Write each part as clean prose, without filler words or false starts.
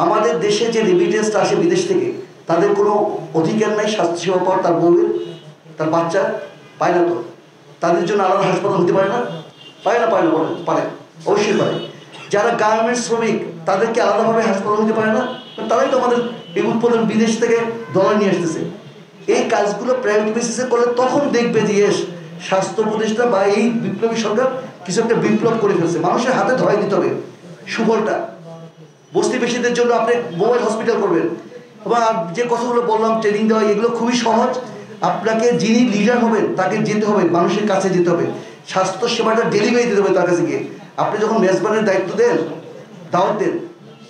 আমাদের দেশে যে রেমিটেন্সটা আসে বিদেশ থেকে তাদের কোনো অধিকার নাই স্বাস্থ্যসেবা পাওয়ার, তার বউয়ের তার বাচ্চা পায় না। তো তাদের জন্য আলাদা হাসপাতাল হতে পারে না? পায় না? পায় না? বলেন পারে, অবশ্যই পারে। যারা গার্মেন্টস শ্রমিক তাদেরকে আলাদাভাবে হাসপাতাল হতে পারে না? তারাই তো আমাদের এই উৎপাদন বিদেশ থেকে ডলার নিয়ে আসতেছে। এই কাজগুলো প্রাইভেট বেসিসে করলে তখন দেখবে যে স্বাস্থ্য উপদেষ্টা বা এই বিপ্লবী সরকার কিছু একটা বিপ্লব করে ফেলছে। মানুষের হাতে ধরাই দিতে হবে সুফলটা। বস্তিবাসীদের জন্য আপনি মোবাইল হসপিটাল করবেন, বা যে কথাগুলো বললাম ট্রেনিং দেওয়া, এগুলো খুবই সহজ। আপনাকে যিনি লিডার হবেন তাকে যেতে হবে, মানুষের কাছে যেতে হবে, স্বাস্থ্য সেবাটা ডেলিভারি দিতে হবে তার কাছে গিয়ে। আপনি যখন মেজবানের দায়িত্ব দেন, দাওয়াত দেন,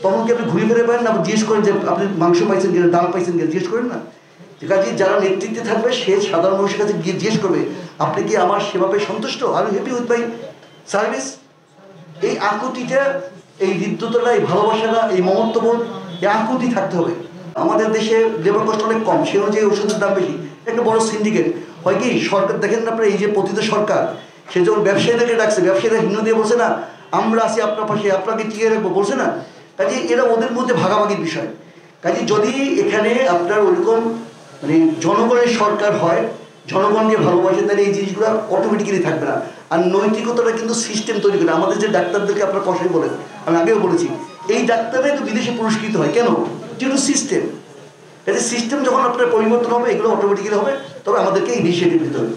তখন কি আপনি ঘুরে ফিরে পারেন না? জিজ্ঞেস করেন যে আপনি মাংস পাইছেন কিনা, ডাল পাইছেন কিনা, জিজ্ঞেস করেন না? কাজে যারা নেতৃত্বে থাকবে সে সাধারণ মানুষের কাছে গিয়ে জিজ্ঞেস করবে আপনি কি আমার সেবা পেয়ে সন্তুষ্ট, আর হ্যাপি উইথ মাই সার্ভিস। এই আকুতিটা, এই হৃদ্যতাটা, এই ভালোবাসাটা, এই মমত্ববোধ, এই আকুতি থাকতে হবে। আমাদের দেশে লেবার কস্ট অনেক কম, সে অনুযায়ী ওষুধের দাম বেশি। একটা বড় সিন্ডিকেট হয় কি, সরকার দেখেন না আপনার, এই যে পতিত সরকার, সে যখন ব্যবসায়ীদেরকে ডাকছে, ব্যবসায়ীরা হিন্দু দিয়ে বলছে না আমরা আছি আপনার পাশে, আপনাকে টিকিয়ে রাখবো, বলছে না? কাজে এরা ওদের মধ্যে ভাগাভাগির বিষয়। কাজে যদি এখানে আপনার ওইরকম মানে জনগণের সরকার হয়, জনগণকে ভালোবাসে, তাহলে এই জিনিসগুলো অটোমেটিক্যালি থাকবে না। আর নৈতিকতাটা কিন্তু সিস্টেম তৈরি করে। আমাদের যে ডাক্তারদেরকে আপনার কষাই বলেন, আমি আগেও বলেছি, এই ডাক্তাররাই তো বিদেশে পুরস্কৃত হয়। কেন? যেহেতু সিস্টেম। কাজে সিস্টেম যখন আপনার পরিবর্তন হবে, এগুলো অটোমেটিক্যালি হবে। তবে আমাদেরকে ইনিশিয়েটিভ নিতে হবে।